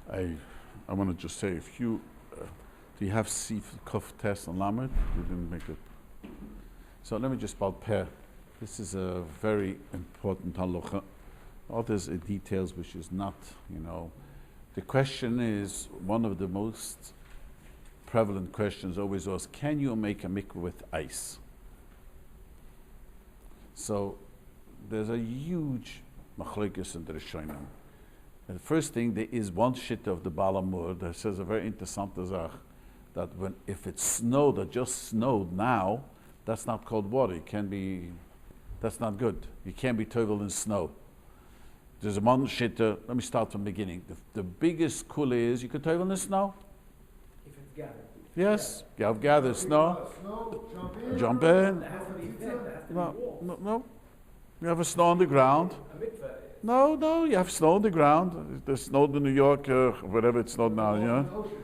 I want to just say, if you do you have Sif Kuf test on Lamed? You didn't make it. So let me just about pair. This is a very important halacha. Others are details which is not, The question is, one of the most prevalent questions always was, can you make a mikveh with ice? So there's a huge machlokes in the Rishonim. The first thing, there is one shit of the Balamur that says a very interesting zach, that if it snowed, that just snowed now, that's not cold water. That's not good. You can't be tovel in snow. There's a one shitta. Let me start from the beginning. The biggest kula is you could tovel in the snow. If it's gathered. Yes, you have gathered snow. Jump in. No. You have a snow on the ground. No, you have snow on the ground. There's snow in New York, whatever it's snowed now,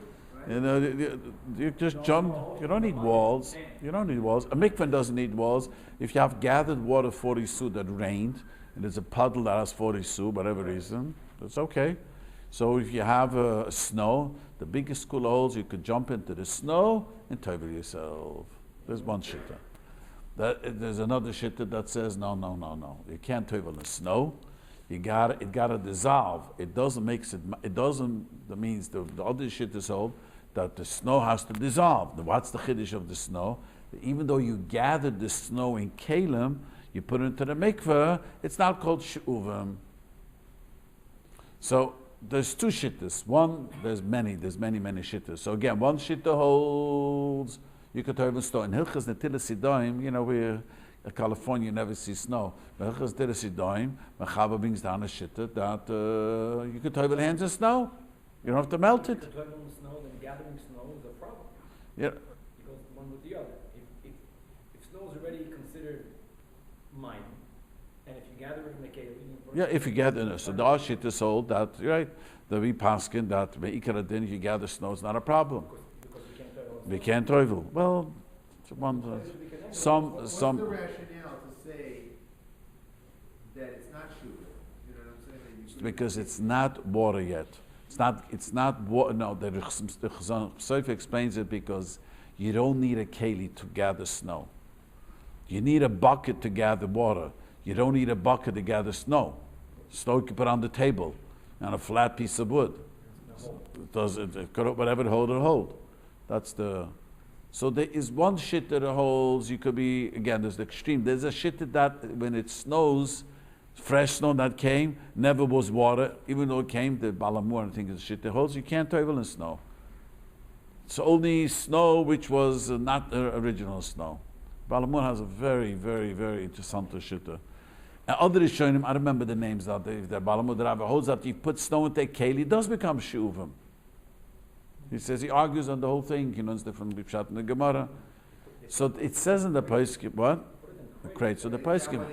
you just jump. You don't need walls. A mikveh doesn't need walls. If you have gathered water 40 su that rained, and there's a puddle that has 40 su, whatever reason, that's okay. So if you have snow, the biggest school holes, you could jump into the snow and tovel yourself. There's one shitta. There's another shitta that says, no. You can't tovel in snow. It got to dissolve. It doesn't, that means the other shit is hold that the snow has to dissolve. What's the chiddush of the snow? Even though you gathered the snow in kalim, you put it into the mikveh, it's not called shi'uvim. So there's two shittas. One, there's many shittas. So again, one shitta holds, you could even store in Hilchos Netilas Yadayim, we're in California, you never see snow. Hilchos Netilas Yadayim, Mechaba brings down a shitta that you could tovel hands of snow. You don't have to melt it. If you tovel in the snow, then gathering snow is a problem. Yeah. Because one with the other. If snow is already considered mine, and if you gather it in the cave, if you gather, so the shit is sold that right. The Vipaskin that if you gather snow, it's not a problem. Because we can't tovel. Well, some. What's the rationale to say that it's not sugar? You know what I'm saying? Because it's not water yet. It's not water. No, the Sefer explains it because you don't need a keli to gather snow. You need a bucket to gather water. You don't need a bucket to gather snow. Snow you can put on the table on a flat piece of wood. Whatever it hold. That's the. So there is one shit that holds. You could be again. There's the extreme. There's a shit that when it snows, fresh snow that came never was water. Even though it came, the balamur I think is shit that holds. You can't tovel in snow. It's only snow which was not original snow. Balamur has a very, very, very interesting shitta. And other Rishonim, I remember the names that the Balamur the Rabbi holds that you put snow into a keli, it does become shi'uvim. He says he argues on the whole thing. He learns different Bipshat in the Gemara. So it says in the Paiskim, what? The crate. So the Paiskim.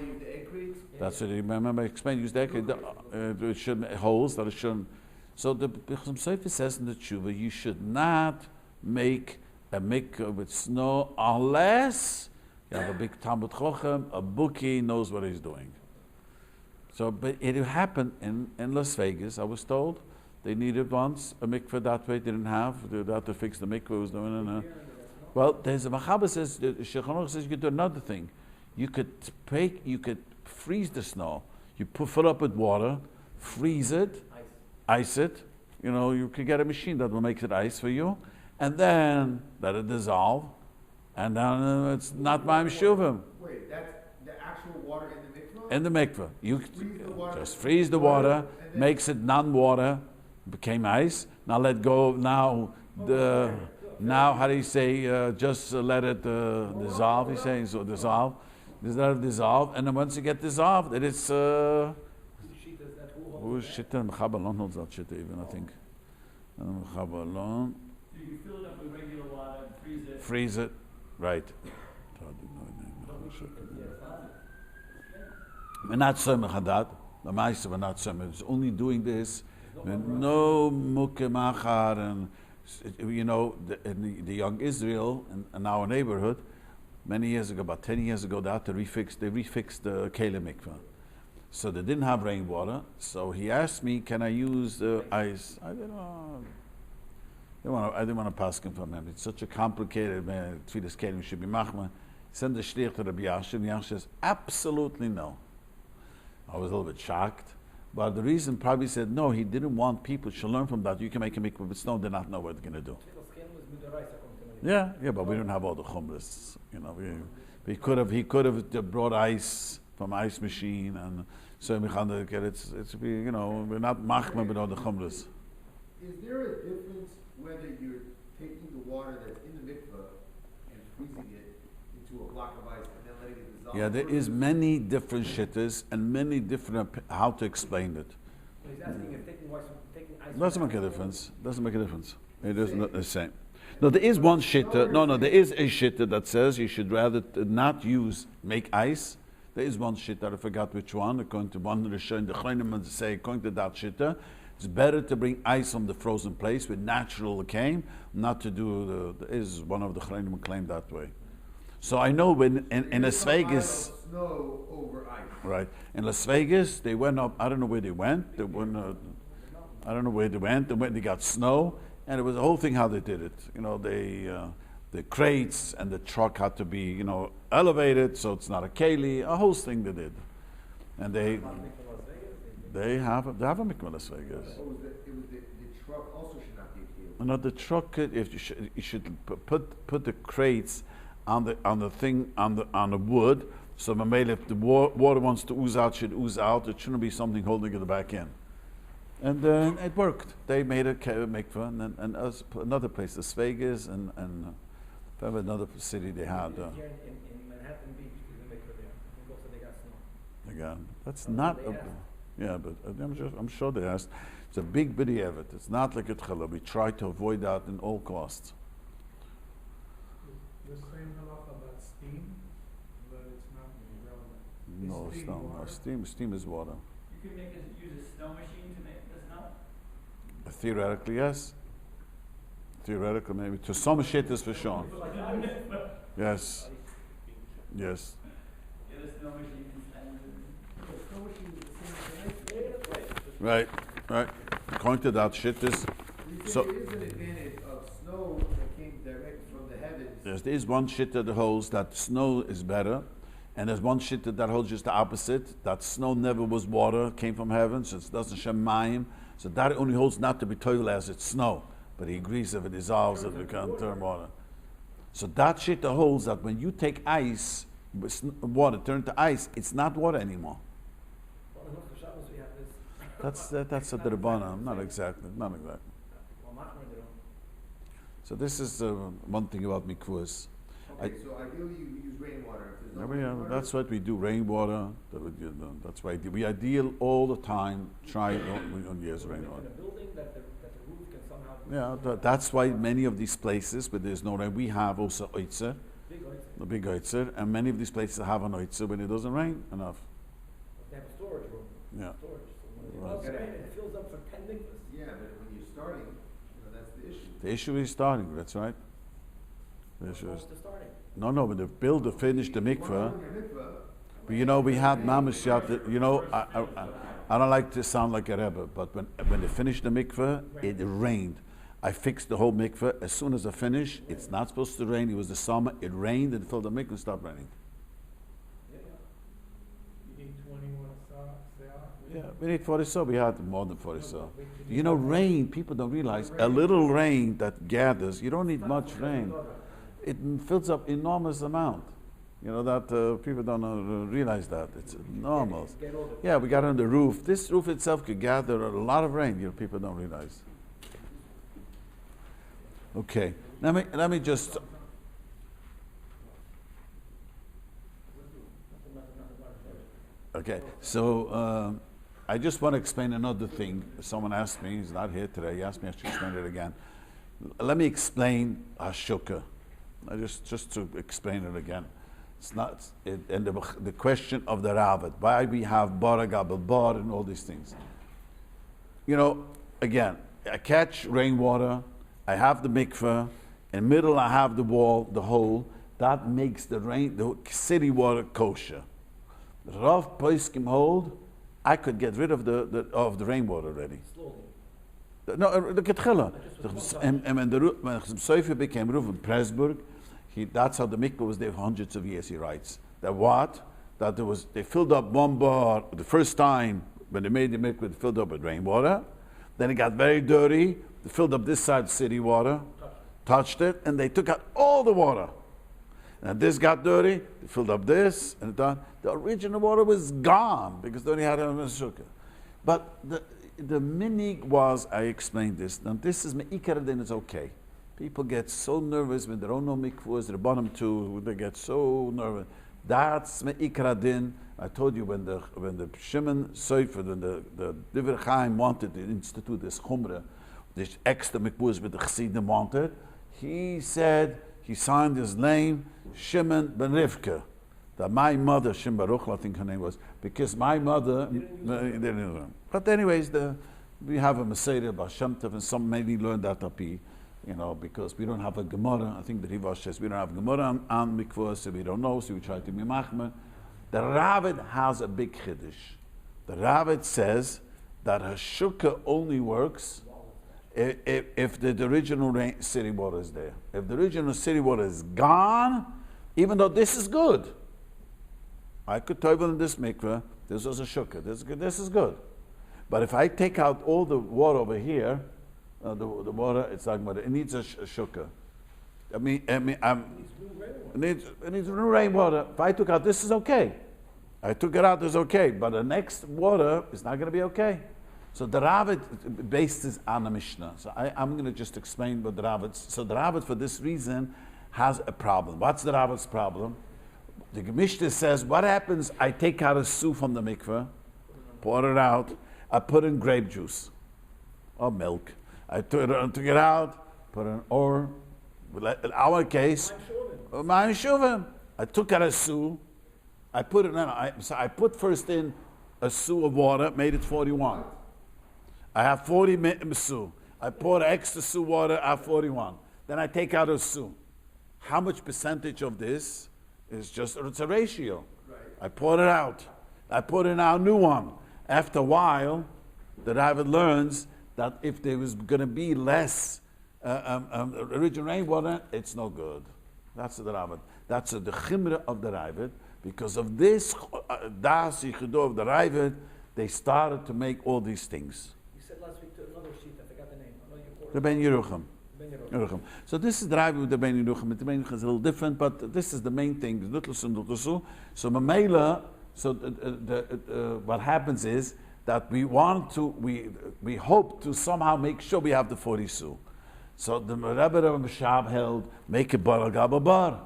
That's what I remember. I explained. Use the egg crate. It shouldn't holes that it shouldn't. So the Bechum Sefer says in the Tshuva, you should not make a mikveh with snow unless you have a big Talmud Chochem, a bookie knows what he's doing. So, but it happened in Las Vegas, I was told. They needed once a mikveh that way, they didn't have. They had to fix the mikveh was doing. Well, there's a Machaba says, the Shulchan says you could do another thing. You could freeze the snow. You fill up with water, freeze it, ice it. You could get a machine that will make it ice for you, and then let it dissolve, and then it's not my shuvim. Wait, that's the actual water in the mikveh? In the mikveh. You just freeze the water, makes it non-water, became ice. Now let go, now how do you say, just let it dissolve, he's saying, so dissolve. Just let it dissolve, and then once you get dissolved, it is... Who's Shittan? Mechabalon holds that shit even, I think. Mechabalon. So you fill it up with regular water, freeze it. Right. We're not Somech Hadat. The Maisa we're not Somech. It's only doing this with no Mukemachar and the young Israel in our neighborhood, many years ago, about 10 years ago, they refixed the Kele Mikveh. So they didn't have rainwater. So he asked me, "Can I use the ice?" I didn't know. I didn't want to pass him from him. It's such a complicated man. Tfilas Kelim should be machma. Send the shliach to Rabbi Yashin. And Yashin says, "Absolutely no." I was a little bit shocked. But the reason probably said no, he didn't want people to learn from that. You can make a mikvah with snow, they not know what they're going to do. Yeah, but we don't have all the chumras. He could have brought ice from ice machine, and so we're not machma with all the chumras. Is there a difference whether you're taking the water that's in the mikvah and freezing it into a block of ice and then letting it dissolve? Yeah, there is many different shittas and many different how to explain it. But he's asking if taking ice. Doesn't make a difference. Doesn't make a difference. It is not the same. No, there is one shitta. No, there is a shitta that says you should rather not make ice. There is one shitta. I forgot which one. According to one of the Chaynim say, according to that shitta, it's better to bring ice from the frozen place with natural came, not to do there is one of the Chaynim claim that way. So I know when in Las Vegas, snow over ice. Right, in Las Vegas they went up. I don't know where they went. They went. I don't know where they went. They went. They got snow. And it was the whole thing how they did it. The crates and the truck had to be, elevated so it's not a keli. A whole thing they did, and they have a mikvah in Las Vegas. So the truck also should not be a keli. No, the truck. If you should put the crates on the thing on the wood. So maybe if the water wants to ooze out, should ooze out. It shouldn't be something holding it back in. And it worked. They made a mikvah, and another place, Las Vegas, and another city they had. Here in Manhattan Beach, there's a mikvah there. I think also they got snow. Again, that's not. But I'm sure they asked. It's a big bidi of it. It's not like a tchila. We try to avoid that in all costs. The same halacha about steam, but it's not relevant. No, Is steam. Steam is water. You could use a snow machine to make the snow? Theoretically, yes. Theoretically, maybe. To some shittas for sure. Yes. Yes. Get a snow machine Right. According to that, shittas. So there is an advantage of snow that came direct from the heavens. yes, there is one shitta that holds that snow is better. And there's one shitta that holds just the opposite, that snow never was water, came from heaven, so it doesn't shemayim. So that only holds not to be toivel as it's snow. But he agrees if it dissolves, it can turn water. So that shitta holds that when you take ice, water, turn to ice, it's not water anymore. That's a derabana, not exactly. So this is one thing about mikvahs. Okay, so ideally you use rainwater. If there's no Yeah, rainwater, that's what we do. Rainwater. That's why we ideal all the time. Try on years rainwater. In a building that the roof can somehow. Yeah, that's why many of these places where there's no rain, we have also oitzer, Big oitzer. the big oitzer, and many of these places have an oitzer when it doesn't rain enough. They have a storage room. Yeah. Storage. So when Right. it does rain, it fills up for 10 mikvahs. yeah, but when you're starting, that's the issue. The issue is starting. That's right. The issue is Close to starting. no. When the builder finished the mikveh. Your mikvah, But we had mamish yat. I don't like to sound like a rebbe, but when they finished the mikveh, it rained. I fixed the whole mikveh. As soon as I finished, it's not supposed to rain. It was the summer. It rained until the mikveh stopped raining. You need 21 sa'ah. Yeah, we need 40 so. We had more than 40 so. Rain. People don't realize a little rain that gathers. You don't need much rain. It fills up enormous amount. That people don't realize that. It's enormous. Yeah, we got on the roof. This roof itself could gather a lot of rain. People don't realize. Okay, let me just. Okay, so I just want to explain another thing. Someone asked me. He's not here today. He asked me I should explain it again. Let me explain Hashukah. Just to explain it again. It's not and the question of the Rabbit, why we have bar gabel bar and all these things. Again, I catch rainwater, I have the mikveh, in the middle I have the wall, the hole, that makes the city water kosher. The Rav Poskim hold I could get rid of the rainwater already. Slowly. No, look at Chila. And when Seufer became Reuven Pressburg, that's how the mikvah was there for hundreds of years, he writes. That what? That they filled up one bar the first time when they made the mikvah, they filled up with rainwater. Then it got very dirty. They filled up this side city water, touched it, and they took out all the water. And this got dirty, they filled up this, and the original water was gone because they only had a sukkah. But the minig was, I explained this, now this is me'ikar din, it's okay. People get so nervous when they don't know mikvahs, the bottom two, they get so nervous. That's me'ikar din. I told you when the Shimon Seufer, when the Divrei Chaim wanted to institute this chumrah, this extra mikvahs with the Chassidim wanted, he said, he signed his name, Shimon ben Rivka. That my mother, Shem Baruch, I think her name was, because my mother didn't use them. But anyways, we have a Maseidah Baal Shem Tov, and some maybe learned that up here, because we don't have a Gemara. I think the Rivash says we don't have Gemara on mikvah, so we don't know, so we try to be machmer. The Ravid has a big chiddush. The Ravid says that Hashukah only works if the original city water is there. If the original city water is gone, even though this is good, I could tovel in this mikveh, this was a shukah, this is good. But if I take out all the water over here, the water, it's like it needs a shukah. It needs new rainwater. If I took out this, is okay. I took it out, it's okay. But the next water is not going to be okay. So the Ravid based this on the Mishnah. So I'm going to just explain what the Ravid. So the Ravid, for this reason, has a problem. What's the Ravid's problem? The Mishnah says, what happens? I take out a suit from the mikveh, pour it out, I put in grape juice or milk. I took it out, put in in our case, my shuvim. I took out a suit, I put it in. I put first in a suit of water, made it 41. I have 40 su. I poured extra su water, I have 41. Then I take out a su. How much percentage of this is just, it's a ratio. Right. I poured it out. I put in our new one. After a while, the Rabbi learns that if there was going to be less original rainwater, it's no good. That's the Rabbi. That's the chimra of the Rabbi. Because of this das yichudo of the Rabbi, they started to make all these things. You said last week to another sheet, I forgot the name. The Ben Yerucham. So this is the Rabbi with the Ben Yerucham. The Ben Yerucham is a little different, but this is the main thing. So Mamela, what happens is that we hope to somehow make sure we have the 40 su. So the Rebbe of Meshab held, make a bar al gaba bar.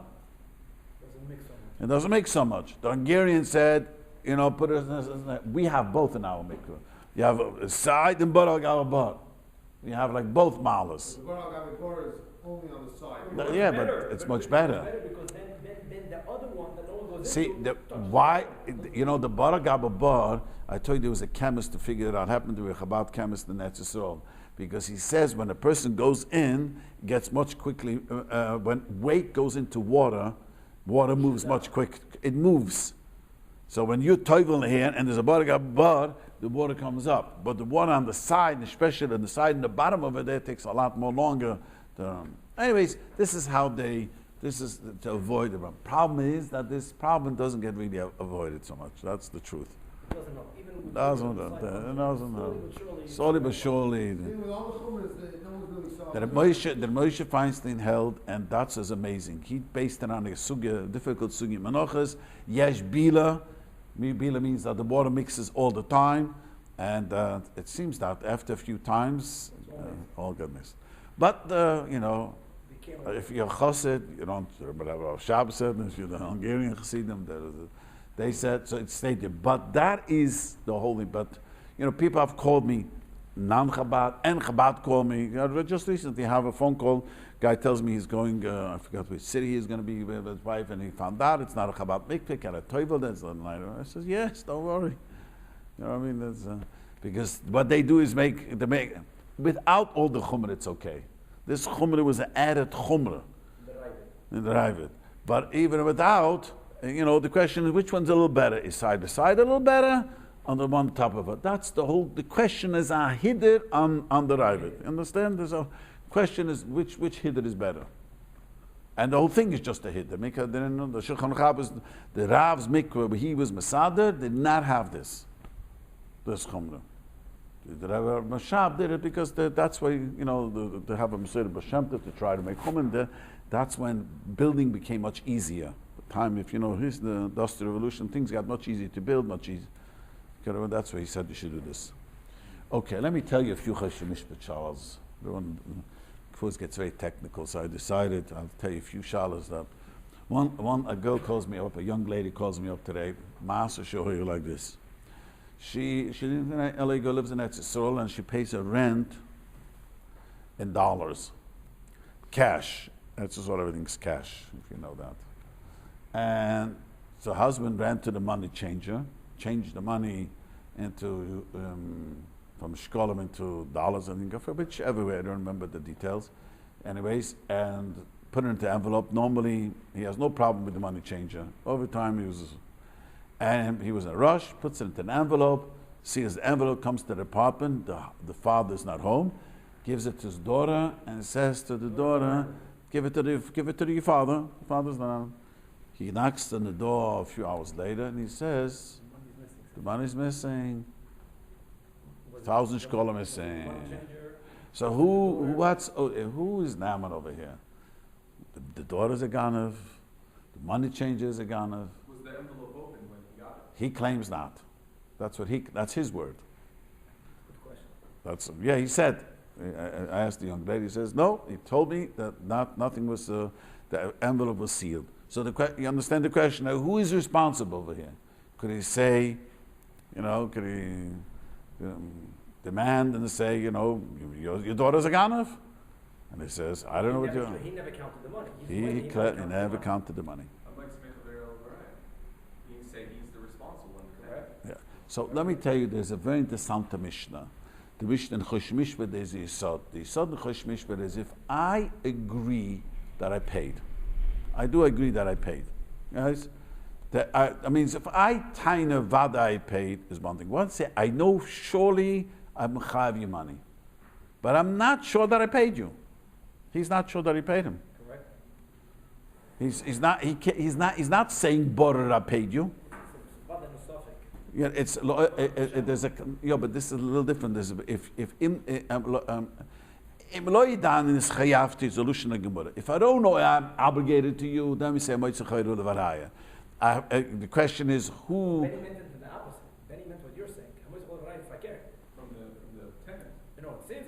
It doesn't make so much. The Hungarian said, put it. We have both in our mikveh. You have a side and bar al gaba bar. You have like both malas. The bar al gaba bar is only on the side. Yeah, but it's much better. Because then the other one that no one goes See, the bar al gaba bar, I told you there was a chemist to figure it out. Happened to be a Chabad chemist in Eretz Yisrael. Because he says when a person goes in, gets much quickly, when weight goes into water moves much quicker. It moves. So when you toivel here and there's a bar, the water comes up. But the water on the side, especially on the side and the bottom of it, there takes a lot more longer. Anyways, this is to avoid the problem. Problem is that this problem doesn't get really avoided so much. That's the truth. Doesn't know. Slowly but surely. That Moshe Feinstein held, and that's as amazing. He based it on a difficult sugi manochas. Yesh bila. Bila means that the water mixes all the time, and it seems that after a few times, all got mixed. But if you're chassid, you don't. Rabbi Shabbos said, if you're the Hungarian chassidim, they said, so it's stated. But that is the holy. But people have called me non-Chabad and Chabad called me. Just recently, I have a phone call. Guy tells me he's going. I forgot which city he's going to be with his wife, and he found out it's not a Chabad mikveh, and a toivel. I says, yes, don't worry. You know what I mean? That's, because what they do is make without all the chumrah, it's okay. This chumrah was an added chumrah in the Ravid. But even without, the question is which one's a little better? Is side by side a little better, on the one top of it. That's the whole. The question is a hiddur on the Ravid. Understand? There's a question is which hiddur is better, and the whole thing is just a hiddur. The Shulchan Aruch, the Rav's mikveh, where he was Masader, did not have this chumrah. The Rav Mashab did it because that's why they have a Maseder B'Shem to try to make chumrah. That's when building became much easier. The time, if here's the Industrial Revolution, things got much easier to build, much easier. That's why he said you should do this. Okay, let me tell you a few Choshen Mishpat Charles. Before it gets very technical, so I decided I'll tell you a few shalas that a girl calls me up, a young lady calls me up today. Master show you like this. She lives in LA, lives in Eretz Yisrael, and she pays her rent in dollars, cash. That's just what everything's cash, if you know that. And so her husband ran to the money changer, changed the money into from shkolim into dollars, I think, whichever way, I don't remember the details. Anyways, and put it into envelope. Normally, he has no problem with the money changer. Over time, he was in a rush, puts it into an envelope, sees the envelope, comes to the apartment, the father's not home, gives it to his daughter, and says to the daughter, give it to your father. The father's not home. He knocks on the door a few hours later, and he says, the money's missing. 1,000 shkolim missing. So who is Naaman over here? The daughter's a ganav. The money changer is a ganav. Was the envelope open when he got it? He claims not. That's his word. Good question. He said. I asked the young lady. He says no. He told me that nothing was. The envelope was sealed. So you understand the question? Now, who is responsible over here? Could he say, could he demand and say, your daughter's a ganav? And he says, I don't know what you're. He never counted the money. He never counted the money. Unlike Smith he can say he's the responsible one, correct? Yeah. So let me tell you, there's a very interesting Mishnah. The Mishnah in Chosh Mishpat, there's a Yisod. The Yisod in Chosh Mishpat is if I agree that I paid. I do agree that I paid. Yes? I mean, if I taina vada I paid is one thing. One say I know surely I'm chayav you money, but I'm not sure that I paid you. He's not sure that he paid him. Correct. He's not saying borer I paid you. Yeah, but this is a little different. If I don't know I'm obligated to you, then we say the question is who. Then he meant it the opposite. Then he meant what you're saying. How much will I if I care? From the tenant.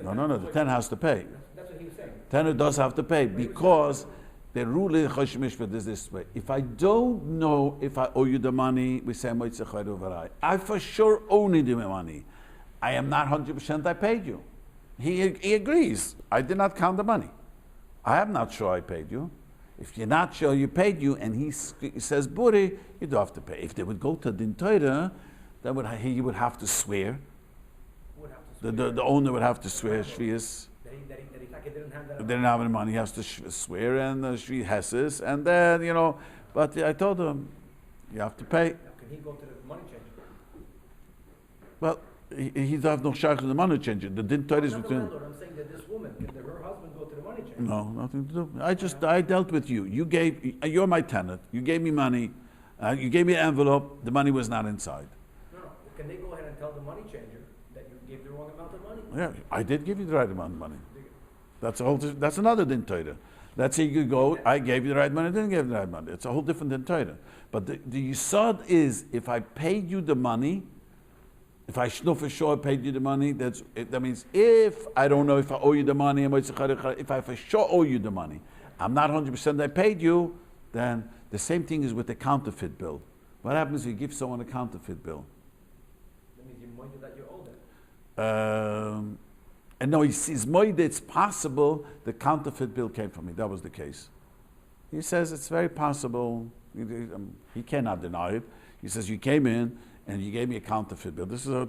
No, the tenant has to pay. That's what he was saying. Tenant does have to pay because the rule in Chosh Mishpat is this way. If I don't know if I owe you the money, we say I for sure owe you the money. I am not 100% I paid you. He agrees. I did not count the money. I am not sure I paid you. If you're not sure you paid you, and he says, Buri, you do have to pay. If they would go to Din Torah, then he would have to swear. The owner would have to swear Shvius. Didn't have any money. He has to swear and Shvi Hesses, and then But I told him, you have to pay. Now, can he go to the money changer? Well, he does have no shayach to the money changer. The Din Torah is between. I'm saying that this woman, can her husband go to the money changer? No, nothing to do. I dealt with you. You're my tenant. You gave me money. You gave me an envelope. The money was not inside. No. Can they go ahead and tell the money changer that you gave the wrong amount of money? Yeah, I did give you the right amount of money. That's another Din Torah. Let's say you go, I gave you the right money, I didn't give you the right money. It's a whole different Din Torah. But the Yisod is, if I paid you the money, if I know for sure I paid you the money, that means if I don't know if I owe you the money, if I for sure owe you the money, I'm not 100% I paid you, then the same thing is with the counterfeit bill. What happens if you give someone a counterfeit bill? That means you moided that you owe them. And no, he sees moide, it's possible the counterfeit bill came from me. That was the case. He says it's very possible. He cannot deny it. He says you came in and you gave me a counterfeit bill. This is not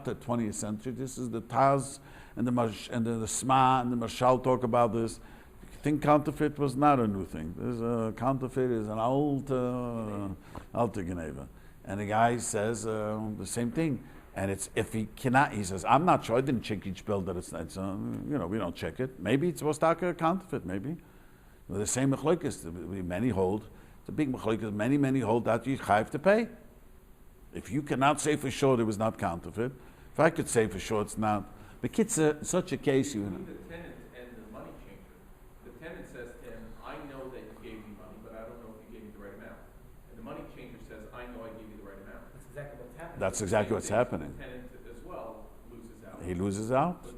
the 20th century. This is the Taz and the Sma and the Marshal talk about this. I think counterfeit was not a new thing. Counterfeit is an old Geneva. And the guy says the same thing. And it's if he cannot, he says, I'm not sure. I didn't check each bill that it's we don't check it. Maybe it's was a counterfeit. Maybe. But the same mechlokas. Many hold. It's a big mechlokas. Many hold that you have to pay. If you cannot say for sure it was not counterfeit, if I could say for sure it's not, but kids, such a case, The tenant and the money changer. The tenant says to him, I know that you gave me money, but I don't know if you gave me the right amount. And the money changer says, I know I gave you the right amount. That's exactly what's happening. That's exactly what's happening. The tenant as well loses out. He loses out. But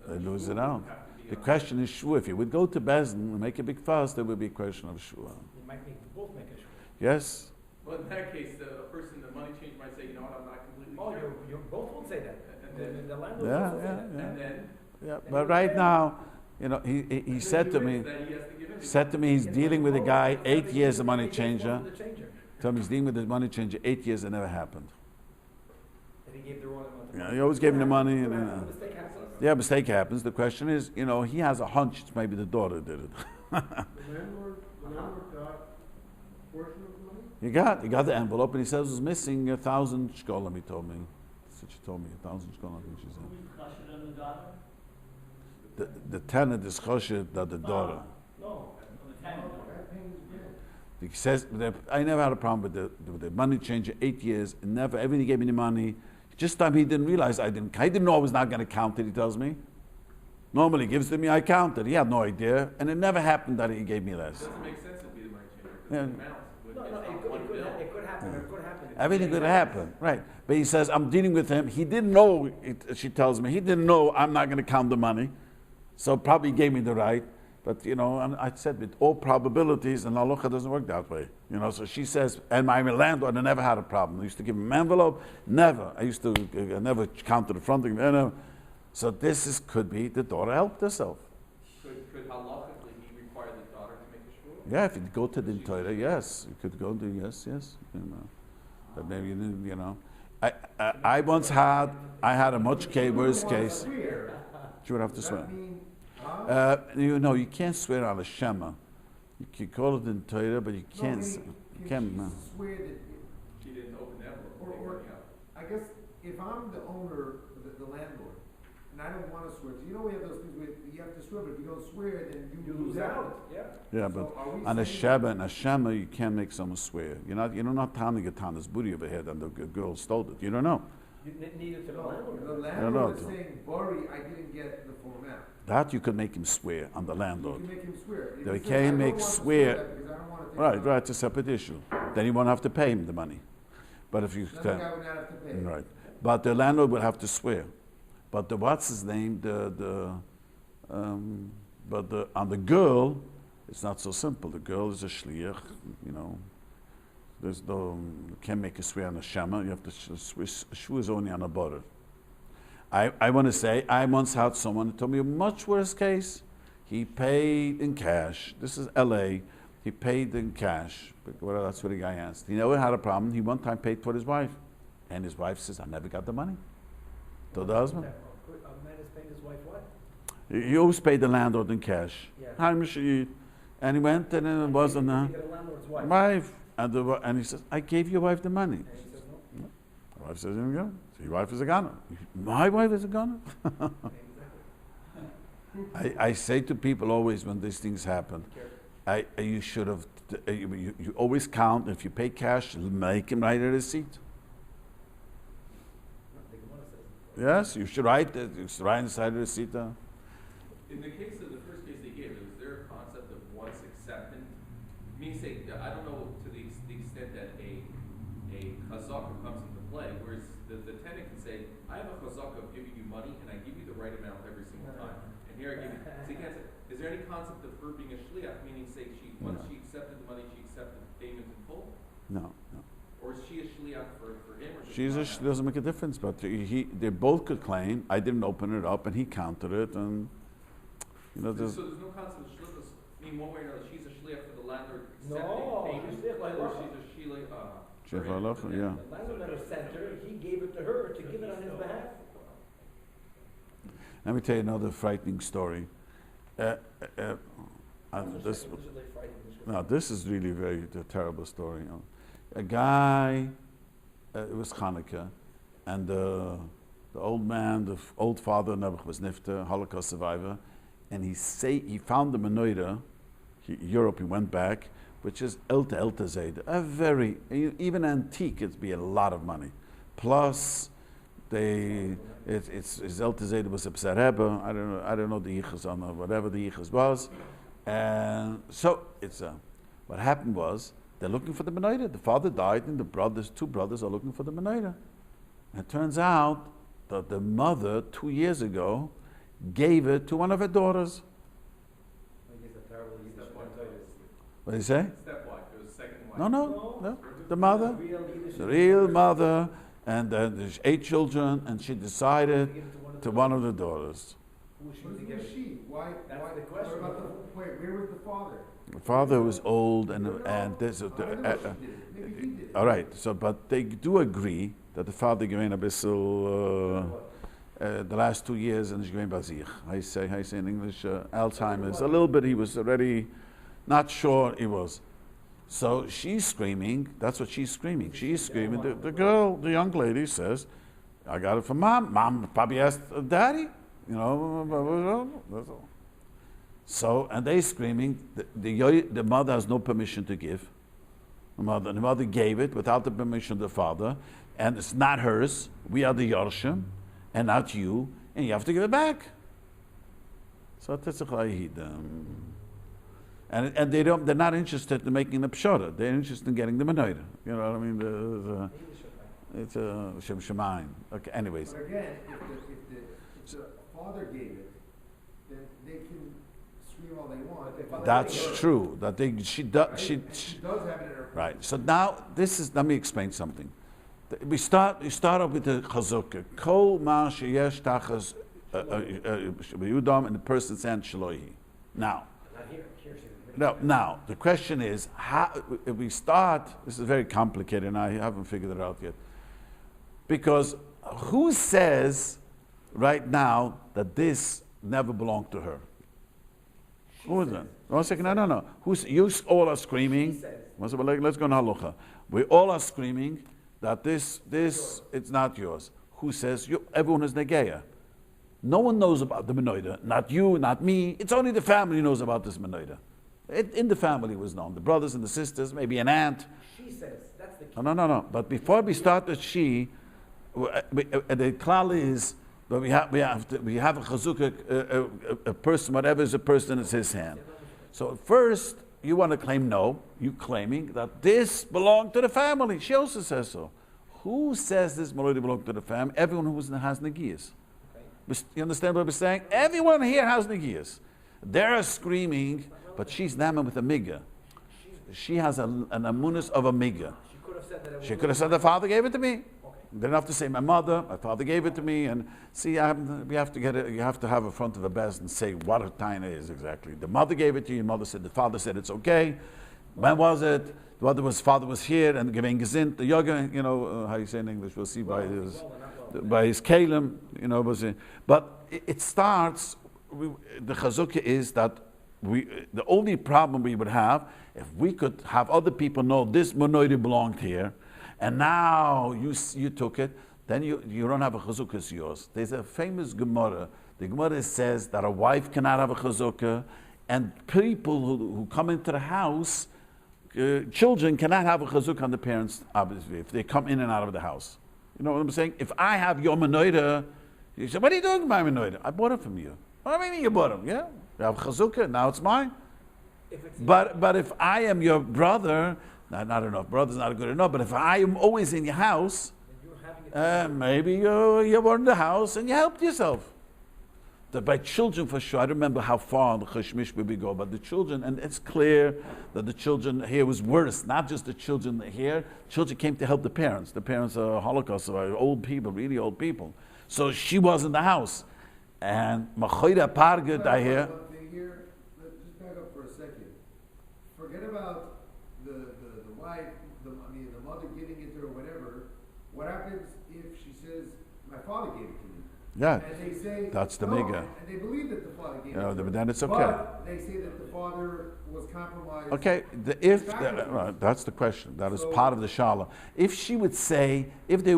They the lose shul it out. would have to be The on- question is shua. If you would go to Bezdin and make a big fuss, there would be a question of shua. You might both make a shul. Yes. Well, in that case, the person, the money changer might say, you know what, I'm not completely Oh, sure. you both will say that. And then- The landlord Yeah, will say that. yeah. And then Yeah. But right now, he said to me, that he has to give him. said to me, he's dealing with a guy 8 years, a money changer. The changer. Tell me he's dealing with the money changer 8 years. It never happened. And he gave the wrong amount of Yeah, money. he always gave him the money. And, A mistake happens. yeah, mistake happens. The question is, he has a hunch. It's maybe the daughter did it. The landlord got a portion of the money? He got the envelope, and he says it was missing 1,000 shkolim. He told me. That's what she told me. 1,000 shkolim. I think she said. Who's chashed on the daughter? The tenant is choshed that the daughter. No, on the tenant. He says, I never had a problem with the money changer, 8 years, and never, everything he gave me the money. Just time he didn't realize I didn't know I was not going to count it, he tells me. Normally he gives it to me, I count it. He had no idea, and it never happened that he gave me It less. doesn't make sense to be the money changer, Yeah. because the amount would, No, it's it not could, one bill. it could happen. It could happen. Everything could happen, right. But he says, I'm dealing with him. He didn't know, she tells me, he didn't know I'm not going to count the money. So probably gave me the right. But, and I said with all probabilities, and halacha doesn't work that way. So she says, and my landlord, I never had a problem. I used to give him an envelope, never. I used to never count to the front. So could be the daughter helped herself. Could halachically he require the daughter to make a shul? Yeah, if you go to the Torah, yes. You could go to, yes. But maybe, I once had a much worse case. You would have to swear. You can't swear on a Shema. You can call it in Torah, but you can't. You can't. Swear that, She didn't open the envelope. and take or money out. I guess if I'm the owner, the landlord, and I don't want to swear, because we have those things where you have to swear, but if you don't swear, then you lose out. Yeah. Yeah, So but are we on a saying- Shema, you can't make someone swear. You're not telling a Tana's booty over here and the girl stole it. You don't know. You need it to the No, landlord. the no. landlord is saying, Bari, I didn't get the full amount. That you could make him swear on the You landlord. can make him swear. If They he says, can't "I don't make want to swear- that because I don't want to take Right, the money," right. It's a separate issue. Then you won't have to pay him the money. But if you then the guy would not have to pay. right, but the landlord would have to swear. But the what's his name? On the girl, it's not so simple. The girl is a shliach. There's no, you can't make a swear on a shema. You have to shvu is only on a border. I want to say, I once had someone who told me a much worse case. He paid in cash. This is L.A. He paid in cash. Well, that's what the guy asked. He never had a problem. He one time paid for his wife. And his wife says, I never got the money. Told the husband. A man is paying his wife what? He always paid the landlord in cash. Yeah. Hi, Mashid. And he went and it wasn't You get a landlord's wife. wife. And he says, I gave your wife the money. And he says no. The wife says, here we go. So your wife is a gunner. My wife is a gunner? I say to people always when these things happen, you should have, you always count. If you pay cash, make him write a receipt. Yes, you should write it. You should write inside the receipt. In the case of the first case they gave, is there a concept of once accepted? Meaning, say, I don't know to the extent that a chazaka comes into play, whereas the tenant can say, I have a chazaka of giving you money, and I give you the right amount every single time. And here I give you. So you can't say, is there any concept of her being a shliach? Meaning, say, once she accepted the money, she accepted the payment in full, No. or is she a shliach for him? Or She doesn't make a difference, but they both could claim, I didn't open it up, and he counted it, and So there's no concept of shlichus. I mean, one way or another, she's a shliach for the landlord accepting No, payment, she's shliach or halacha. she's a shliach. Shliach for him. halacha, yeah. The landlord never sent her. He gave it to her to give it on his behalf. Let me tell you another frightening story. This is really very a terrible story. A guy it was Hanukkah, and the old man, the old father, Nebuch was Nifta, Holocaust survivor, and he found the menorah. Europe, he went back, which is Elta Zayd, a very, even antique, it'd be a lot of money. Plus, it's Elta Zayd was a B'ser Rebbe. I don't know the Hilchos on whatever the Hilchos was, and so what happened was they're looking for the menorah. The father died, and two brothers are looking for the menorah. And it turns out that the mother 2 years ago gave it to one of her daughters. What do you say? Stepwife, it was second wife. No. The mother, the real mother, and there's 8 children, and she decided to one of the daughters. Who's she? Why? That's why? the question. Where was the father? The father was old, and this. I don't know if she did it. Maybe he did it. All right. So, but they do agree that the father gave a bissel the last 2 years, and he's going bazich. I say in English, Alzheimer's. A little bit. He was already not sure. He was. So she's screaming. That's what she's screaming. She's screaming. The girl, the young lady, says, "I got it from mom. Mom probably asked daddy. You know." That's all. So, and they screaming. The mother has no permission to give. The mother gave it without the permission of the father, and it's not hers. We are the Yorshim, and not you, and you have to give it back. So that's a and they're not interested in making the pshara. They're interested in getting the menorah. You know what I mean? It's a shem shemayim. Okay. Anyways. But again, if the father gave it, then they can scream all they want. That's true. That she does. Right? She does have it in her. right. So now this is. Let me explain something. We start off with the chazukah. Kol ma sheyesh tachas Yudam and the person's hand shloihi. Now. Now the question is, how if we start? This is very complicated, and I haven't figured it out yet. Because who says right now that this never belonged to her? Who is that? 1 second. No. You all are screaming. Let's go on halacha. We all are screaming that this it's not yours. Who says everyone is negeya? No one knows about the menorah. Not you, not me. It's only the family knows about this menorah. In the family was known. The brothers and the sisters, maybe an aunt. She says, that's the key. No. But before we start with the klal is that we have a chazukah, a person, whatever is a person, it's his hand. So first, you want to claim no. You claiming that this belonged to the family. She also says so. Who says this menorah belonged to the family? Everyone who has negiyas. You understand what we're saying? Everyone here has negiyas. They're screaming, but she's named with a miga. She has an amunis of a miga. She could have said the father gave it to me. Okay. Didn't have to say my father gave it to me. And see, we have to get it. You have to have in front of a bez and say what a time it is exactly. The mother gave it to you. The father said it's okay. When was it? The father was here and giving gezint the yoga. You know how you say in English. We'll see by his kalim. You know, but it starts. The chazukah is that the only problem we would have if we could have other people know this menorah belonged here, and now you took it, then you don't have a chazukah, it's yours. There's a famous Gemara. The Gemara says that a wife cannot have a chazukah, and people who come into the house, children cannot have a chazukah on the parents, obviously, if they come in and out of the house. You know what I'm saying? If I have your menorah, you say, what are you doing with my menorah? I bought it from you. What do you mean you bought it? Yeah. You have chazukah, now it's mine. But if I am your brother, I don't know if brother's not good enough, but if I am always in your house, maybe you were in the house and you helped yourself. That by children for sure, I don't remember how far the chashmish we go, but the children, and it's clear that the children here was worse, not just the children here, children came to help the parents. The parents are Holocaust survivors, old people, really old people. So she was in the house. And Machoida Pargit, I hear. Just back up for a second. Forget about the wife, the mother giving it to her, whatever. What happens if she says, my father gave it to me? Yeah, And they say. That's the no, miga. And they believe that the father gave You know, it to but them. then it's okay. But they say that the father was compromised. Okay, that's the question. That is part of the shala. If she would say, if they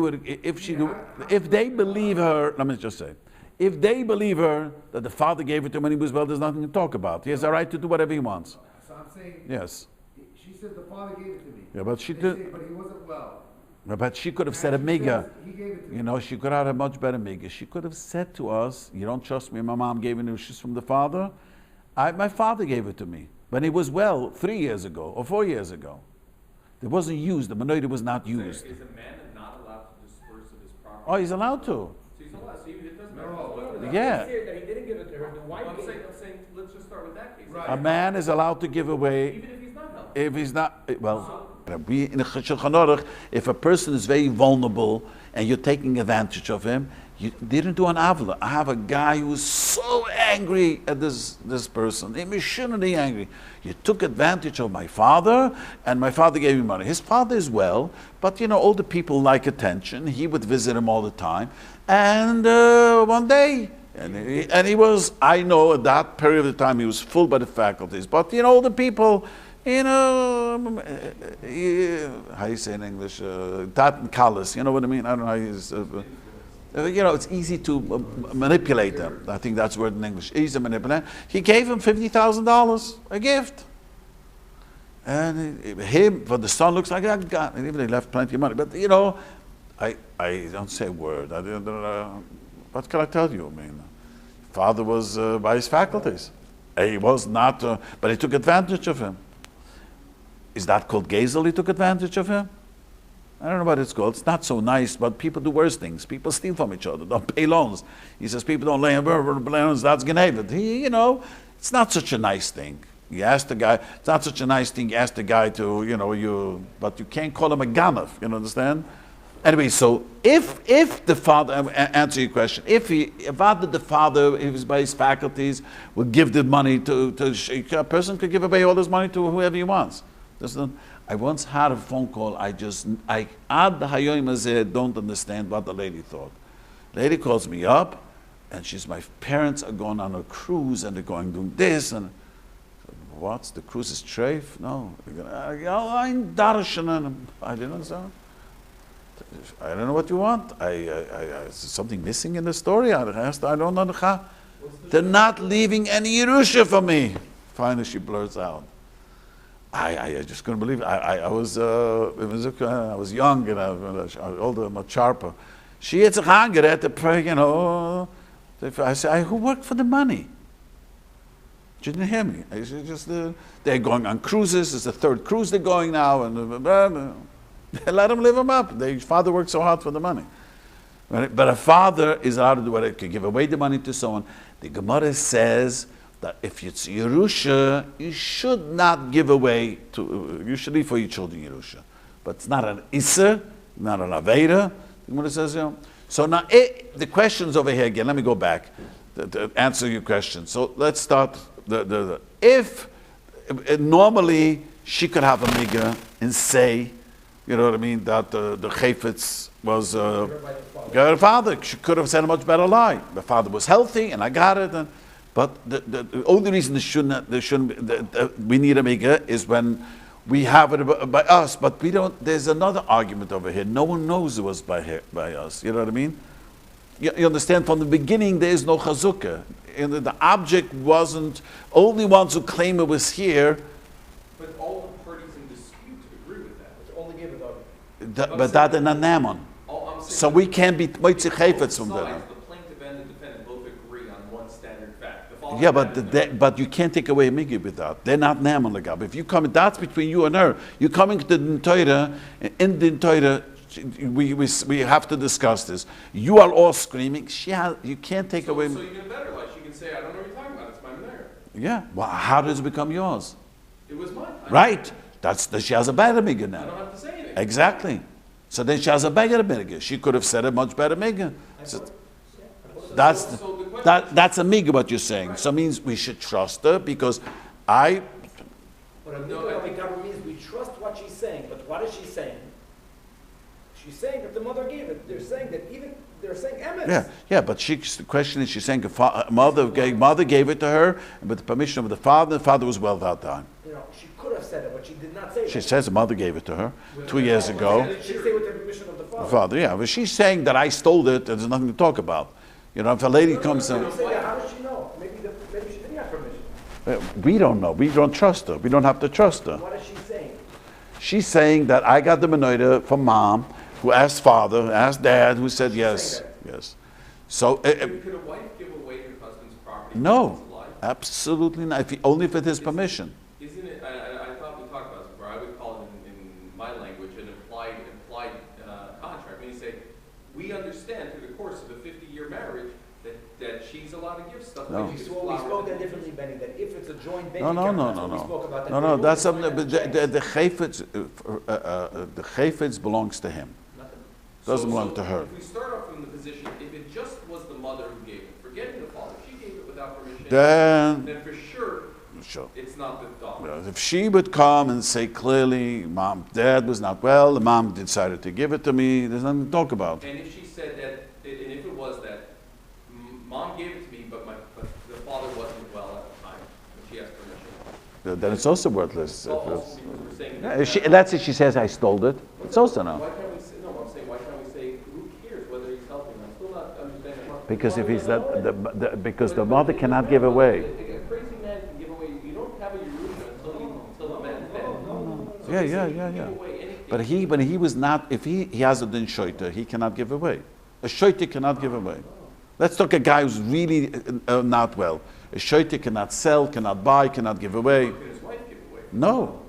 believe her, let me just say, if they believe her that the father gave it to him when he was well, there's nothing to talk about. He has a right to do whatever he wants. So I'm saying. Yes. She said the father gave it to me. Yeah, but she They did. say, but he wasn't well. But she could have said a And she miga. says he gave it to You me. know, she could have had a much better miga. She could have said to us, "You don't trust me. My mom gave me she's from the father. My father gave it to me when he was well 3 years ago or 4 years ago. It wasn't used. The menorah was not used. Is a man not allowed to dispose of his property? Oh, he's allowed to. So he's allowed, so it doesn't matter. No. Yeah. That he didn't give it to her. The wife I'm gave saying, it. let's just start with that case. Right. A man is allowed to give away Even if he's not healthy. if he's not well. We in the Shulchan Aruch, if a person is very vulnerable and you're taking advantage of him, you didn't do an avla. I have a guy who was so angry at this person. He was shouldn't be angry. You took advantage of my father, and my father gave me money. His father is well, but you know, older people like attention. He would visit him all the time, and one day. And he was, I know at that period of time he was full by the faculties. But you know, older people, you know, how you say in English, that and callous, you know what I mean? I don't know how you you know, it's easy to manipulate them. I think that's the word in English. Easy to manipulate. He gave him $50,000, a gift. And him, for the son, looks like a god. And even he left plenty of money. But you know, I don't say a word. What can I tell you? I mean, father was by his faculties. He was not, but he took advantage of him. Is that called Gezel? He took advantage of him? I don't know what it's called. It's not so nice, but people do worse things. People steal from each other, don't pay loans. He says people don't lay loans, that's Genevet. You know, it's not such a nice thing. You ask the guy, it's not such a nice thing, you ask the guy to, you know, but you can't call him a ganav, you understand? Anyway, so if the father, answer your question, if the father, if was by his faculties, would give the money to a person could give away all his money to whoever he wants. I once had a phone call, I ad the hayoim hazeh don't understand what the lady thought. Lady calls me up, and my parents are going on a cruise, and they're going doing this, and what's the cruise is treif? No. I'm darshan, I didn't understand. I don't know what you want. Is something missing in the story? I don't know. They're not leaving any Yerusha for me. Finally, she blurts out. I just couldn't believe it. I was young and I was older, much sharper. She had to pray, you know. I said, who worked for the money? She didn't hear me. I said, they're going on cruises. It's the third cruise they're going now, and let them live them up. Their father worked so hard for the money. Right? But a father is allowed to do what it can give away the money to someone. The Gemara says that if it's Yerusha, you should not give away you should leave for your children Yerusha. But it's not an Isser, not an Aveda. The Gemara says, you know. So now the question's over here again. Let me go back to answer your question. So let's start. If normally she could have a miga and say, you know what I mean, that the chayfetz was her father. She could have said a much better lie. The father was healthy, and I got it. But the only reason we need a miga is when we have it by us. But we don't. There's another argument over here. No one knows it was by us. You know what I mean? You understand? From the beginning, there is no chazukah. And the object wasn't. Only ones who claim it was here. But all the parties in dispute agree with that. It's only give it over. But that in a naman. So we can't be moitzi chayfetz from that. The plaintiff and the defendant both agree on one standard fact. Yeah, but you can't take away a migi with that. They're not naman legab. If you come, that's between you and her. You're coming to the Torah, in the Torah, we have to discuss this. You are all screaming. You can't take away. So you get a better lie. She can say, I don't know what you're talking about. It's mine there. Yeah. Well, how does it become yours? It was mine. Right. She has a better migga now. I don't have to say anything. Exactly. So then she has a better migga. She could have said a much better migga. So that's a migga what you're saying. So it means we should trust her because But a miga means we trust what she's saying. But what is she saying? She's saying that the mother gave it. They're saying that even they're saying emes. Yeah, but the question is, she's saying mother gave it to her, and with the permission of the father was well without time. You know, she could have said it, but she did not say it. She says the mother gave it to her 2 years ago. She say with the permission of the father. Father, yeah, but she's saying that I stole it, and there's nothing to talk about. You know, if a lady comes and How does she know? Maybe she didn't have permission. we don't know, we don't trust her, we don't have to trust her. What is she saying? She's saying that I got the menorah from mom, who asked father, asked dad, who said yes, yes. So Could a wife give away her husband's property? no, If it's alive? absolutely not. Only with his permission. Isn't it, I thought we talked about this before, I would call it in my language an implied contract. When you say, we understand through the course of a 50-year marriage that she's allowed to give stuff. No. Like she gives We flour spoke to that the- differently, Benny, that if it's a joint bank No, account, no, that's no, what we no. spoke about. that No, they no, do that's the something. But financial checks. the chayfetz belongs to him. Doesn't belong to her. If we start off from the position, if it just was the mother who gave it, forgetting the father, she gave it without permission, Then, for sure, sure. it's not the daughter. If she would come and say clearly, mom, dad was not well, the mom decided to give it to me, there's nothing to talk about. And if she said that, and if it was that, mom gave it to me, but the father wasn't well at the time, and she asked permission. Then it's also worthless. Also, because we're saying Yeah, let's say she says I stole it. It's also no. Why can't we say, no, I'm saying, why can't we say, who cares whether he's helping? I'm still not understanding. Because if he's that, because the mother cannot give away. A crazy man can give away, you don't have a Yerusha until the man's dead. So Yeah, they yeah, say you yeah, can yeah. give away anything. But when he was not, if he has a din shoita, he cannot give away. A shoita cannot give away. Let's talk a guy who's really not well. A shoita cannot sell, cannot buy, cannot give away. Can his wife give away? No,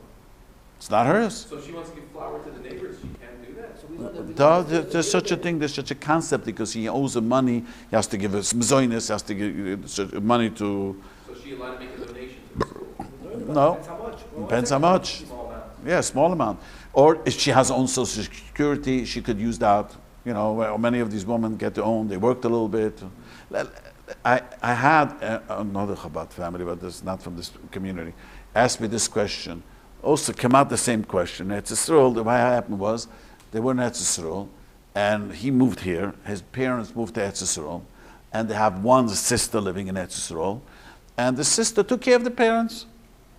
it's not hers. So if she wants to give flour to the neighbors, she can't do that. So There's such a thing, there's such a concept because he owes him money, he has to give us mzoinis, he has to give money to, So she allowed to make a donation to the school? no, Depends how much. depends how much. Small amount. Yeah, small amount. Or if she has her own social security, she could use that. You know, well, many of these women get their own, they worked a little bit. I had another Chabad family, but this not from this community, asked me this question. Also came out the same question. Eretz Yisrael, the way it happened was, they were in Eretz Yisrael, and he moved here. His parents moved to Eretz Yisrael, and they have one sister living in Eretz Yisrael, and the sister took care of the parents,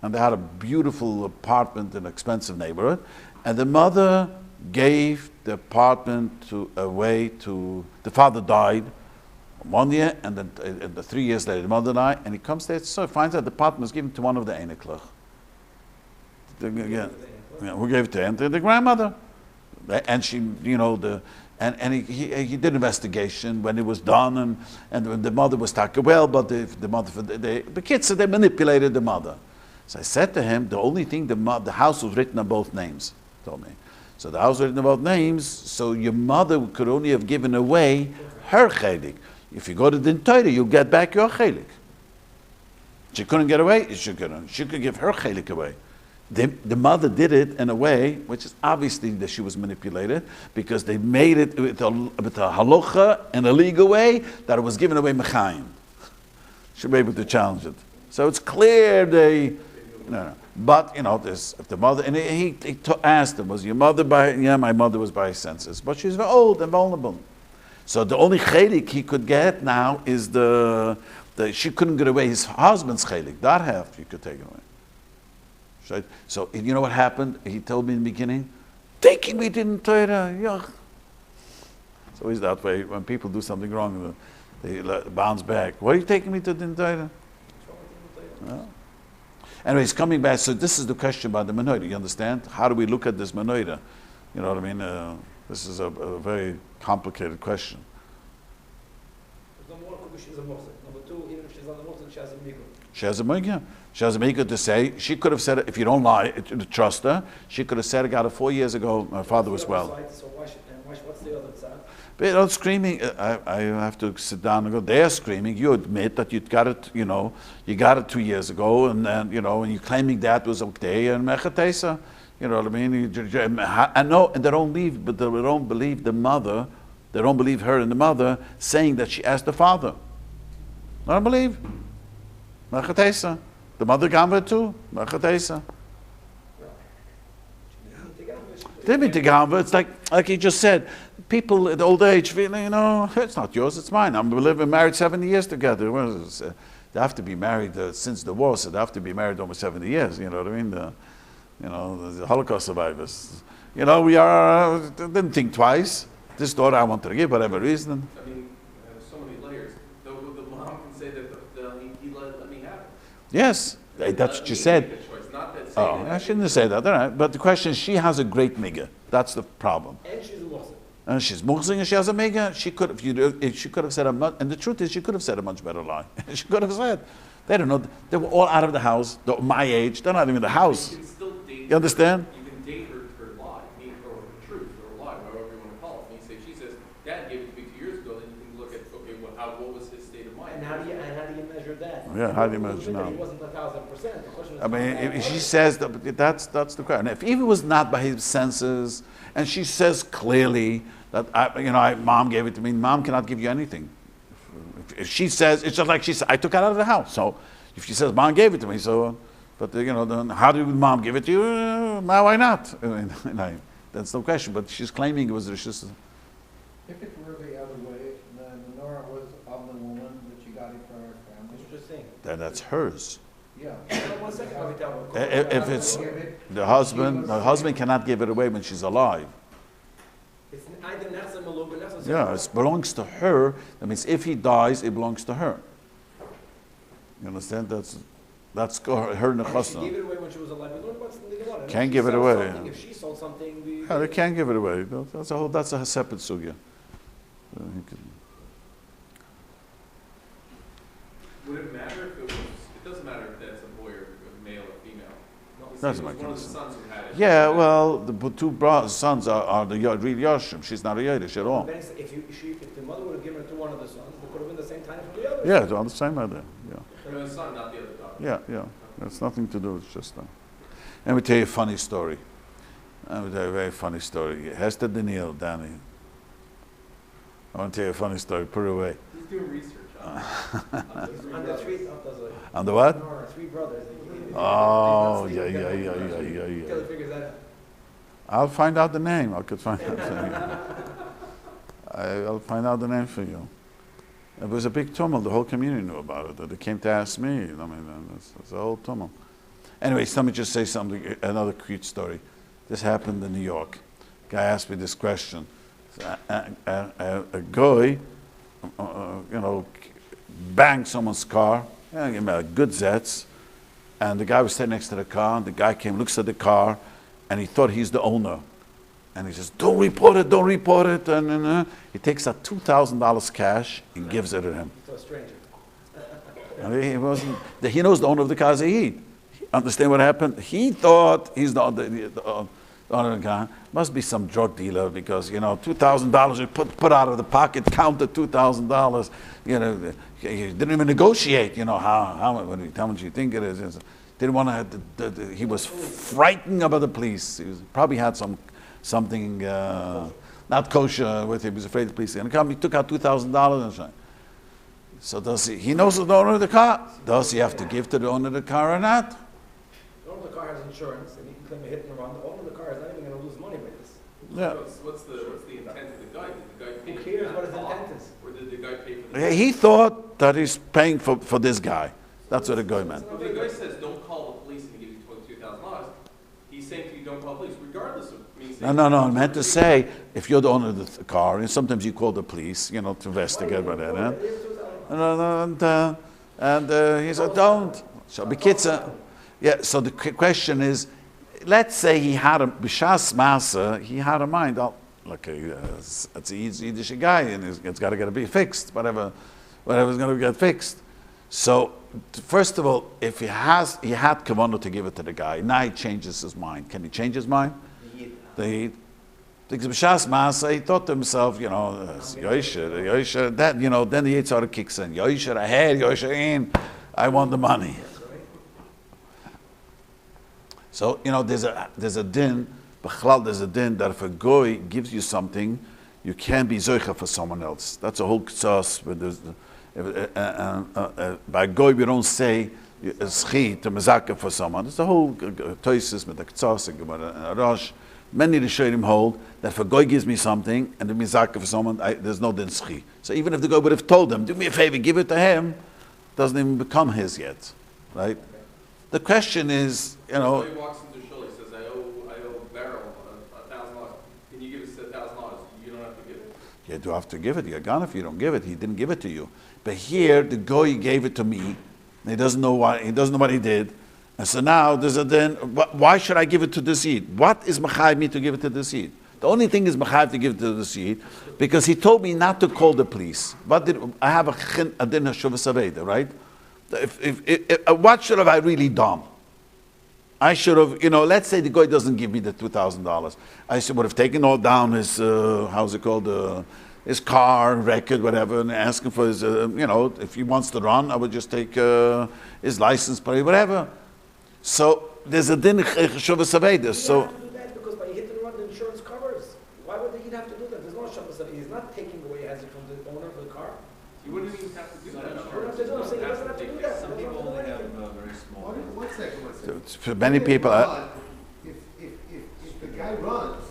and they had a beautiful apartment in an expensive neighborhood, and the mother gave the apartment away to the father died 1 year, and then 3 years later the mother died, and he comes there, so he finds out the apartment was given to one of the Einiklach. Who gave it to him? The grandmother. And she, you know, and he did investigation when it was done, and the mother was taken well, but the mother, the kids said they manipulated the mother. So I said to him, the only thing, the house was written on both names, told me. So the house was written on both names, so your mother could only have given away her chelik. If you go to Din Torah, you get back your chelik. She couldn't get away, she could give her chelik away. The mother did it in a way, which is obviously that she was manipulated, because they made it with a halacha in a legal way that it was given away mechayim. Should be able to challenge it. So it's clear they, no. But you know, this if the mother, and he asked him, was your mother by? Yeah, my mother was by senses, but she's very old and vulnerable. So the only chelik he could get now is she couldn't get away his husband's chelik. That half he could take away. Right? So you know what happened? He told me in the beginning, taking me to Torah, yeah. So he's that way. When people do something wrong, they bounce back. Why are you taking me to Torah? No. Anyway, he's coming back. So this is the question about the menorah. You understand? How do we look at this menorah? You know what I mean? This is a very complicated question. Number two, even if she's on the Muslim, she has a mikvah. She has a mikvah. She has a mikvah to say. She could have said, if you don't lie, to trust her, she could have said, I got it 4 years ago, my father was well. So what's the other side? But you know, screaming, I have to sit down and go, they're screaming, you admit that you got it, you know, you got it 2 years ago, and then, you know, and you're claiming that was okay, and mechatesa, you know what I mean? I know, and they don't believe the mother, they don't believe her and the mother saying that she asked the father. I don't believe. Mechatesa. The mother gave it too. Mechatesa. It's like he just said, people at old age feeling, it's not yours, it's mine. I'm living married 70 years together. They have to be married since the war, so they have to be married almost 70 years. You know what I mean? The Holocaust survivors. Didn't think twice. This daughter I wanted to give, whatever reason. I mean, there's so many layers. The mom can say that he let me have it. Yes, that's what you said. I shouldn't say that. All right. But the question is, she has a great miga. That's the problem. And she's a muhsin. And she's muhsin and she has a miga. She could have said and the truth is, she could have said a much better lie. She could have said, they don't know. They were all out of the house. They're my age. They're not even in the house. You can still date. You understand? You can date her lie, or her truth, or lie, however you want to call it. And she says, "Dad gave it to me 2 years ago." Then you can look at, what was his state of mind? And how do you measure that? Yeah, how do you measure now? He wasn't 1,000%. The question is, I mean, if she says that's the question. If it was not by his senses, and she says clearly that mom gave it to me, mom cannot give you anything. If she says, it's just like she said, I took it out of the house. So if she says mom gave it to me, then how did mom give it to you? Now why not? That's no question. But she's claiming it was just. If it were the other way, the menorah was of the woman, that she got it for her family. interesting. Then that's hers. Yeah. 1 second, Rabbi Tauber. If it's the husband cannot give it away when she's alive. It's either nasa malug or nasa. Yeah, it belongs to her. That means if he dies, it belongs to her. You understand? That's her She gave nechasna. it away when she was alive. We learned about the Gemara. Can't If she give it sold away, something, yeah. If she sold something, we. Yeah, they can't give it away. That's a separate sugya. Would it matter if it was? It doesn't matter if that's a boy or a male or female. He said Doesn't it was make one any of the sons who had it. Yeah, well, the two sons are the real Yoshim. She's not a Yiddish at all. Then if the mother would have given it to one of the sons, it could have been the same time for the other. Yeah, they're on the same idea. Yeah. The son, not the other daughter. Yeah. That's nothing to do. It's just. Let me tell you a funny story. Let me tell you a very funny story. Hester Daniel, Danny. I want to tell you a funny story. Put it away. He's doing research on And the three, On the what? no, 3 brothers. Oh, He's not yeah. sleeping. Until he figures that out. I'll find out the name. I could find out the name. I'll find out the name for you. It was a big tumult. The whole community knew about it. They came to ask me. I mean, it's a whole tumult. Anyways, let me just say something. Another cute story. This happened in New York. Guy asked me this question. A guy, banged someone's car. Good zets. And the guy was sitting next to the car. And the guy came, looks at the car, and he thought he's the owner. And he says, don't report it. And he takes out $2,000 cash and gives it to him. To a stranger. And he knows the owner of the car is a Yid. Understand what happened? He thought he's the owner of the car. Must be some drug dealer because, $2,000 you put out of the pocket, counted $2,000. He didn't even negotiate, how much you think it is. Didn't want to, he was frightened about the police. He probably had something not kosher with him. He was afraid the police were going to come. He took out $2,000 and shit. So he knows the owner of the car. Does he have to give to the owner of the car or not? The owner of the car has insurance, and he can claim a hit and run. The owner of the car is not even going to lose money with this. Yeah. What's the intent of the guy? Did the guy pay? Who cares what his intent is? Or did the guy pay for the? He thought that he's paying for this guy. That's what the guy meant. If the guy says don't call the police and he gives you $22,000, he's saying to you don't call the police, regardless of me saying. No. I meant to say, if you're the owner of the car, and sometimes you call the police, to investigate about that. And he said, don't. So the kids yeah. So the question is, let's say he had a b'shas masa, he had a mind. It's a Yiddish guy, and it's got to be fixed. Whatever's going to get fixed. So first of all, if he had kavanah to give it to the guy, now he changes his mind. Can he change his mind? The Yid. B'shas masa, he thought to himself, Yosher, that then the Yitzhak kicks in. Yosher ahead, Yosher in. I want the money. So there's a din. There's a din that if a goy gives you something, you can't be zoicha for someone else. That's a whole ktsas. By goy we don't say schi to mezaka for someone. It's a whole toises with the ktsas and Rosh. Many of the Shiurim hold that if a guy gives me something and the mizaka for someone, there's no din schi. So even if the guy would have told him, do me a favor, give it to him, doesn't even become his yet, right? The question is, you know. Somebody walks into shul, he says, I owe Beryl $1,000. Can you give us $1,000? You don't have to give it. You do have to give it. You're gone if you don't give it. He didn't give it to you. But here, the guy gave it to me. And he doesn't know what he did. And so now there's a then. Why should I give it to the seed? What is mechayiv me to give it to the seed? The only thing is mechayiv to give it to the seed because he told me not to call the police. I have a din hashuvas aveda, right? What should have I really done? I should have, let's say the guy doesn't give me the $2,000. I would have taken all down his, his car, record, whatever, and ask him for his, if he wants to run, I would just take his license plate, whatever. So there's a din Shavas Aveda. So have to do that because by hit and run, the insurance covers. Why would he have to do that? There's no Shavas Aveda. He's not taking away as it from the owner of the car. You wouldn't even have to do that. You don't have to do it. I'm saying he doesn't have to do that. Some people only have very small. One second. for many people, If the guy runs,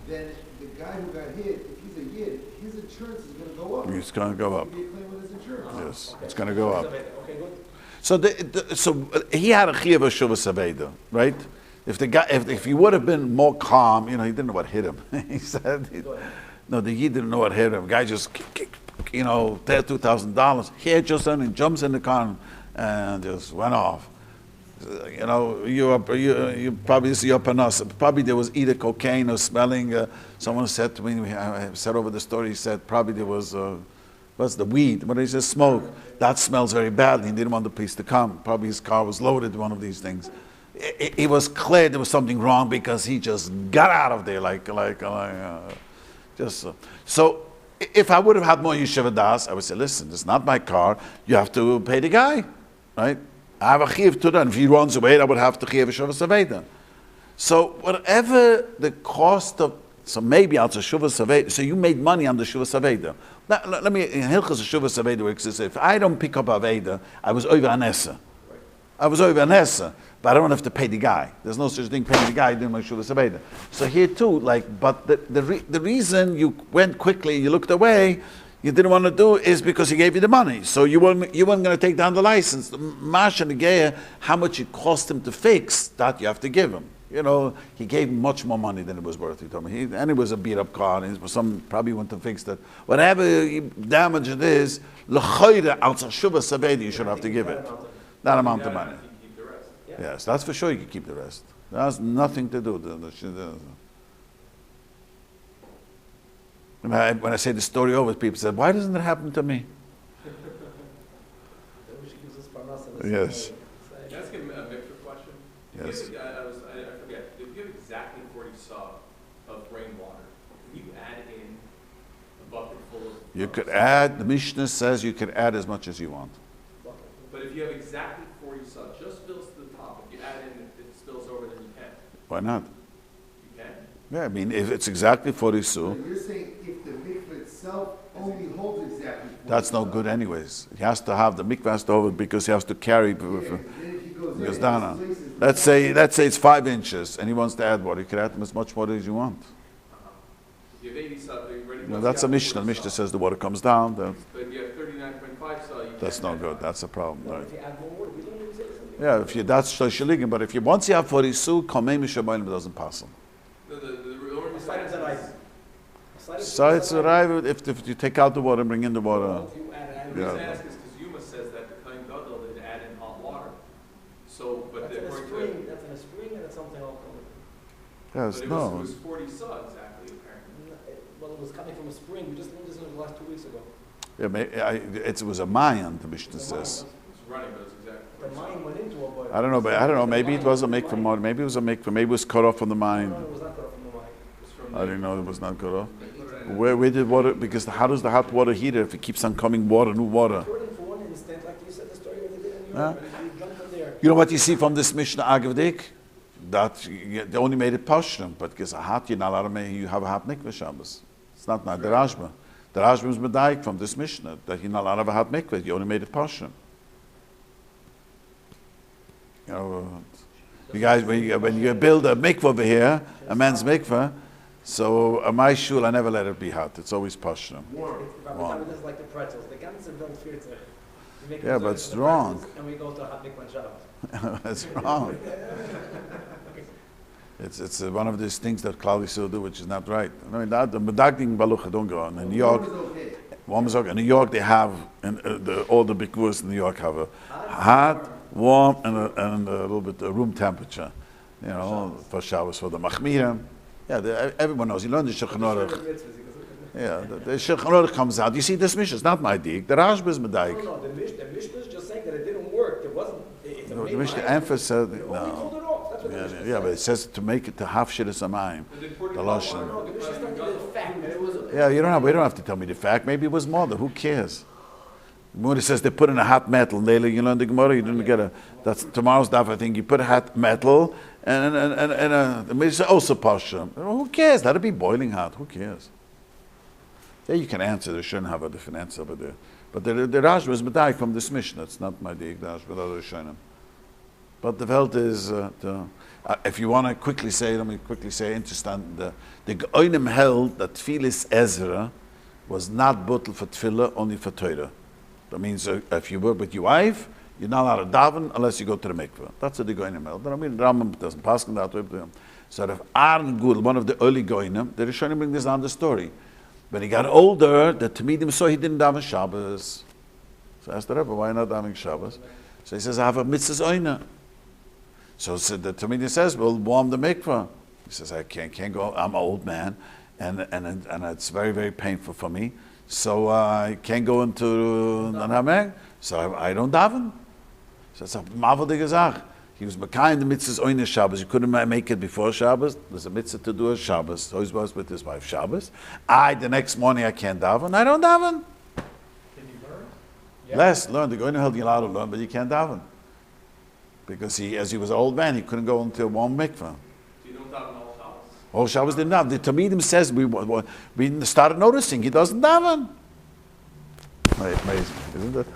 then the guy who got hit, if he's a yid, his insurance is going to go up. it's going to go up. He'll be claiming his insurance. Yes, it's going to go up. Okay, good. So he had a chiyuv of Shavas Aveda, right? If he would have been more calm, he didn't know what hit him. He said, no, the yid didn't know what hit him. The guy just, tear $2,000. He just and jumps in the car and just went off. You probably see up on us. Probably there was either cocaine or smelling. Someone said to me, I said over the story, he said probably there was, what's the weed? What is this smoke? That smells very badly. He didn't want the police to come. Probably his car was loaded, one of these things. It was clear there was something wrong because he just got out of there So if I would have had more yeshiva das, I would say, listen, it's not my car. You have to pay the guy, right? I have a chiyuv to that. If he runs away, I would have to chiyuv Shavas Aveda. So whatever the cost of, so maybe also Shavas Aveda. So you made money on the Shavas Aveda. Now, let me, in Hilchos Shavas Aveda works as if I don't pick up Aveda, I was over anessa. I was over anessa, but I don't have to pay the guy. There's no such thing paying the guy doing my Shavas Aveda. So here too, but the reason you went quickly, you looked away, you didn't want to do is because he gave you the money. So you weren't going to take down the license. The Mash and the Geya, how much it cost him to fix, that you have to give him. He gave much more money than it was worth, he told me. And it was a beat-up car, and some probably went to fix that. Whatever damage it is, l'chayre al Shavas Aveda, you should have to give it. That amount of money. Keep the rest. Yes, that's for sure you can keep the rest. That has nothing to do with when I say the story over, people say, why doesn't it happen to me? Yes. Can I ask him a mixed question? Yes. I forget. If you have exactly 40 saw of rainwater, can you add in a bucket full of... You could add, the Mishnah says you can add as much as you want. But if you have exactly 40 saw, just spills to the top. If you add in, if it spills over, then you can. Why not? You can? Yeah, I mean, if it's exactly 40 So su, you're saying if the mikveh itself only holds exactly 40 that's no good anyways. He has to have the mikvaos over because he has to carry. then if he goes Goes in, down. this place is- Let's say it's 5 inches and he wants to add water. You can add as much water as you want. You have 80 saw, you're ready. No, that's a Mishnah. The Mishnah says the water comes down. But if you have 39.5 saw, you That's can't not add good. five. That's a problem. Right? If you add more water, we don't even say something. Yeah, if you that's shalikim, but if you once you have 40 su, kamei mishamayim doesn't pass them. The only reason Aside I of the ask ice. is- So it's arrive if you take out the water and bring in the water. If you add The Yeah. reason I ask is because Yuma says that the Kohen Gadol did add in hot water. So, but That's in a according to... spring, that's in a spring and it's something else. Yes, But it no. was 40 saw exactly, apparently. Well, it was coming from a spring, we just learned this in the last 2 weeks ago. Yeah, it was a mayan. The Mishnah The says. mine- It's running, but it's exactly The 40 mine went into it, but. I don't know. Maybe it was a make from water. Maybe it was a make from. Maybe it was cut off from the No, mine. it was not cut off from the mine. It's from I didn't know it was not cut off. They put it in- Where did water? Because how does the hot water heat it if it keeps on coming water, new water? According for one instant, like you said, the story of the day in Huh? Europe, you jumped in there. You know what you see from this Mishnah Agavdik? That they only made it pashram, but because a hot you're not allowed to make, you have a hot mikveh Shabbos. It's not the Rashba. The Rashba was medayik from this Mishnah that you're not allowed to have a hot mikveh. You only made it pashram. You guys, when you build a mikvah over here, a men's mikvah, so my shul, I never let it be hot. It's always pashna. Rabbi doesn't like the pretzels. The ganze don't fear to. Yeah, but it's wrong. And we go to a hot mikvah Shabbat. It's wrong. It's one of these things that Klal Yisrael do, which is not right. I mean, the medagding balucha don't go on. In New York, warm is okay. In New York, they have all the mikvahs in New York have a hot, warm, and a little bit room temperature. You know, for Shabbos, for the machmirim. Yeah, everyone knows. You learn the Shulchan Aruch. Yeah, the Shulchan Aruch comes out. You see, this Mishnah is not my dig. The Rashba is Medaik. No, the Mishnah is just saying that it didn't work. It wasn't. It's No, the Mishnah emphasized We no. pulled it off. That's what the Mishnah Yeah, but it says to make it to half shidduch amayim. The lashon. No, the Mishnah started with the fact that it was. Yeah, you don't have. We don't have to tell me the fact. Maybe it was more. Who cares? When it says they put in a hot metal, Leila, you learn the Gemara. You didn't get a. That's tomorrow's daf. I think you put a hot metal and the Mishnah also pasha. Who cares? That'd be boiling hot. Who cares? There you can answer. They shouldn't have a different answer, but the Rashba is medayik from this Mishnah. It's not my dig. The Rashba the Rishonim. But the Welt is. If you want to quickly say, let me quickly say. Interesting. The Geonim held that Tfilis Ezra was not bottled for Tefillah, only for Torah. That means if you work with your wife, you're not allowed to daven unless you go to the mikveh. That's what the Goinim held. I mean, Rambam doesn't pass on that way. So if Aaron Gul, one of the early Goinim, the Rishonim bring this down the story. When he got older, the Tamidim saw he didn't daven Shabbos. So I asked the Rebbe, why not davening Shabbos? So he says, I have a mitzvah's oina. So the Tamidim says, well, warm the mikveh. He says, I can't go, I'm an old man, and it's very, very painful for me. So I can't go into the Nameg, so I don't daven. So it's a mavaldige Zach. He was Mekayim the mitzvah's oine Shabbos. You couldn't make it before Shabbos. There's a mitzvah to do a Shabbos. So he was with his wife Shabbos. The next morning I can't daven. I don't daven. Can you learn? Less, learn. The Goyim held you allowed to learn, but you can't daven. Because as he was an old man, he couldn't go into a warm mikveh. So you don't daven all Shabbos? All Shabbos didn't daven. The Talmidim says we started noticing he doesn't daven. Amazing, isn't it?